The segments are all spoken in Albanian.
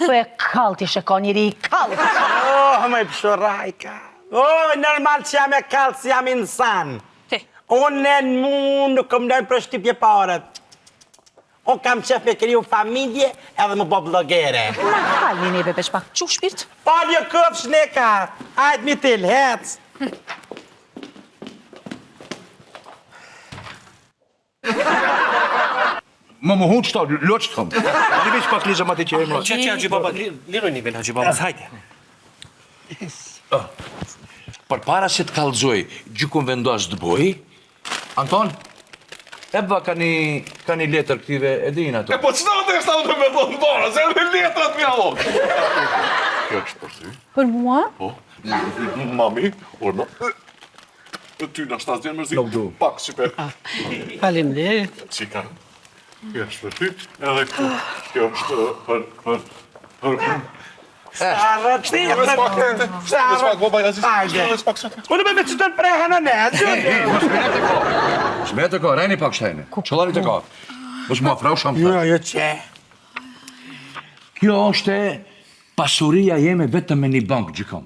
Po e kalti shë njëri i kalti. Oh, me pëshorajka. Oh, normal që jam e kalë si jam insan. Unë në mund nuk më dojnë për shtypje parët. Unë kam qef me kriju familje edhe më bo blogere. Ma halni neve për shpak, që shpirt? Paljo këpë shneka, ajtë mi til, hec. Më hunë qëta, loqë të thëmë. Një veç pak lizë ma të qërë më. Që, Haji Baba, liroj një vel, Haji Baba, hajde. Për para se të kalzoj, gjykon vendos të boj, Anton, ebba ka një letër këtive edhin ato. E po qëta të e shtanë të me thonë para, se edhe letrat mja lo. Kjo është për ty. Për mua? Po, mami, orna. Ty në shtas djenë mërzi. Nuk du. Pak, super. Faleminderit. Qika, kjo është për ty, edhe këtu. Kjo është për... Shtarët, Shtarët, boba Aziz. Unë me që të në prehen në ne, Shme të ka, rejni pak shtajne. Qëllari të ka. Mos më afrau shamë të. Jo, që. Kjo është pasuria jeme vetëm me një bank gjykon.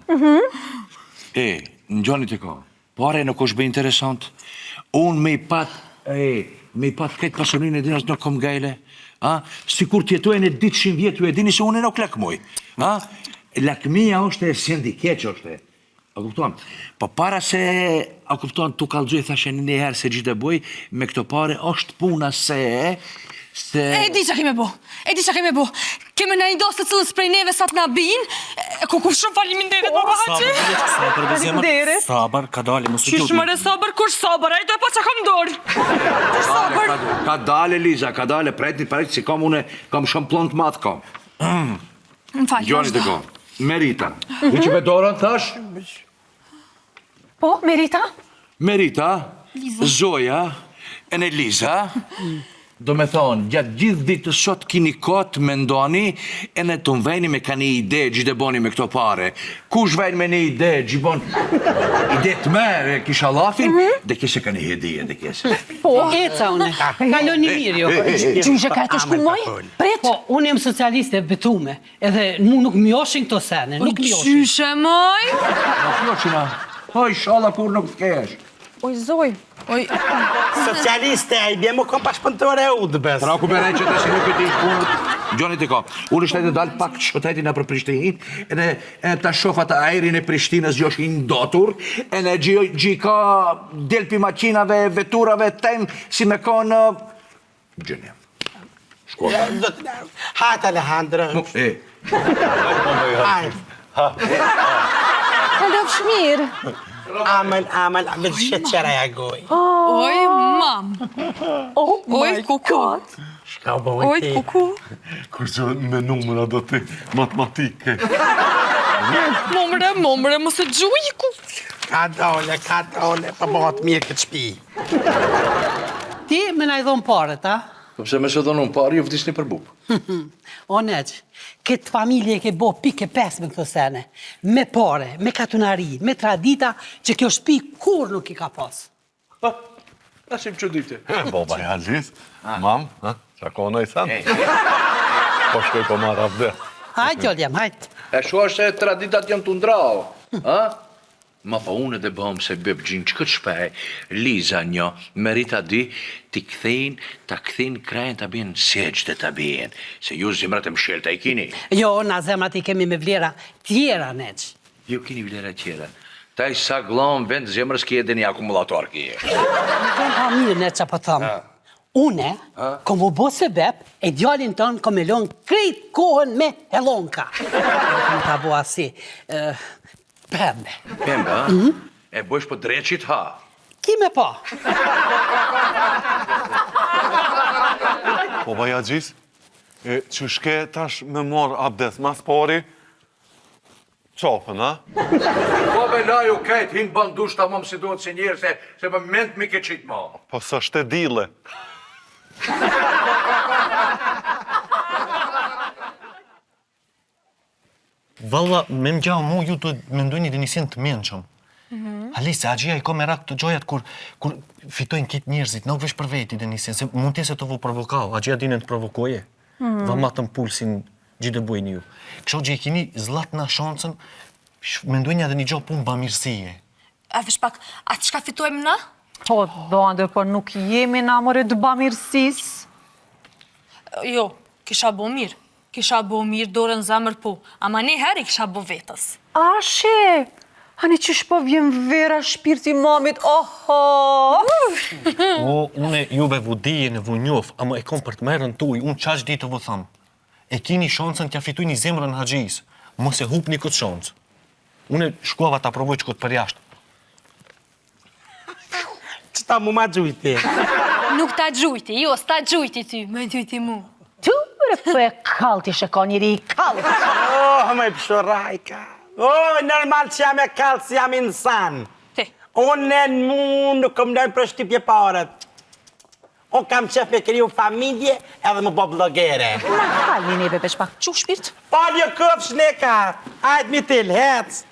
Në gjoni të ka. Pare nuk është be interesant. Unë me i pat këtë pasurin e dinës nuk kom gajle. Sikur t'jetojnë e 200 vjetë ju e dini se unë e nuk lakmoj. Lakmia është e sindikeq është. A kupton? Po para se, a kupton, tu kalzoj thashe një herë se gjithë e boj, me këto pare është puna se... E di që keme bo. Keme në një dosë të cilës prej neve sa të na bin, ku shumë faliminderit, baba Haji. Faliminderit. Sabar, ka dali, mos u gjubi. Qysh mëre sabar, kur sabar, e do e pa që kam dorë. Sabar. Ka dale, Liza, ka dale, prejti, si kam une, kam shumë plont matë kam. Më falë, Gjoni të kam. Merita. I që me dorën, thash? Po, Merita? Merita, Zoja, e në Liza, do me thonë, gjatë gjithë ditë sot kini kotë me ndoni, e në të mvejni me ka një ide, gjithë e boni me këto pare. Kush vejnë me një ide, gjithë ide të mere, kisha lafin, dhe kese ka një hedije, dhe kese. Po, eca une. Kalon një mirë, jo. Gjyshë ka të shku moj? Pret? Po, unë jem socialiste betume, edhe mu nuk mjoshin këto sene, nuk mjoshin. Qyshe moj? Qina, hoj, shala kur nuk të kesh. Oj, Zoj. Socialiste, i bje më kom pa shpëntore e udhëbës. Pra ku berej që të si nuk e ti punët. Gjoni të ka, unë është e dalë pak qëtajti në për Prishtinë, e të shofa të aerin e Prishtinës gjosh i ndotur, e në gjika delpi makinave, veturave, tem, si me konë... Gjënja. Shkolla. Hajt, Alejandro. Hajt. Kalov shmirë. Amel, sheqera ja goj. Oj, mam. Oj, kuku. Shka bojti. Oj, kuku. Kur që me numëra do të matematike. Momre, mos e gjujku. Ka dole, pa bëhat mirë këtë shpi. Ti me na i dhonë paret, a? Pëse me se dhonë unë parë, ju vdisni për bupë. O neq, këtë familje ke bo pike 5 me këto sene. Me pare, me katunari, me tradita, që kjo shpi kur nuk i ka pas. Asim që dite. Boba e Aziz, mam, që kona i thanë? Po shkoj po marrë abdet. Hajt, Joljem, hajt. E shu është e traditat janë të ndrao. Ma pa unë edhe bëhëm se bëbë gjinë që këtë shpej, Liza një, Merita di, ti ta këthin krajnë të bjenë seqë dhe të bjenë, se ju zemrat e mshelë të i kini. Jo, na zemrat i kemi me vlera tjera, neq. Ju kini vlera tjera. Ta i sa glonë vend zemrës ki edhe një akumulator ki. Në pa mirë, neq, që po thëmë. Une, kom u bo se bep, e djallin tënë kom e lonë krejt kohën me helonka. Kom ta bo asi, pembe. Pembe, e bësh po dreqit ha. Kime pa? Po baja gjis, që shke tash me morë abdes mas pari, qopën, a? Po be laju kajt, hinë bandush ta mëmë si duhet si njerë, se për ment mi ke qitë ma. Po së shte dile. Valla, me më gjao mu, ju të mendojni dhe njësin të menqëm. Alisa, Agjia i ko me rak të gjojat kur fitojnë kitë njerëzit, nuk vesh për veti dhe njësin, se mund tjese të vu provokau, Agjia dinen të provokoje. Va matën pulsin gjithë bujnë ju. Kështu që i kini zlat na shansën, mendojnë edhe një gjohë punë bamirësie. A vesh pak, atë çka fitojmë na? Po, dhande, po nuk jemi na more të bamirësis. Jo, kisha bo mirë. Kisha bo mirë dorën zemër po. Ama një herë i kisha bo vetës. Ashe, hani që shpo vjen vera shpirti mamit, oho! O, une juve vu dije në vu njof, ama e kom për të merën tuj, unë qaq ditë vu thamë. E kini shansën t'ja fituj një zemrën haxhis, mos e hup një këtë shansë. Une shkuava t'a provoj që këtë për jashtë. Qëta mu ma gjujti? Nuk ta gjujti, jo, s'ta gjujti ty, me gjujti mu. Tu, po e kalti sheko njëri i kalti. Oh, me pëshorajka. Oh, normal që jam e kalë si jam insan. Te. Unë në mund nuk kom dojnë për shtypje parët. Unë kam qef me kriju familje edhe më bo blogere. Na halni neve veç pak, çu shpirt? Pa një këpsh neka, ajtë mi til, hec.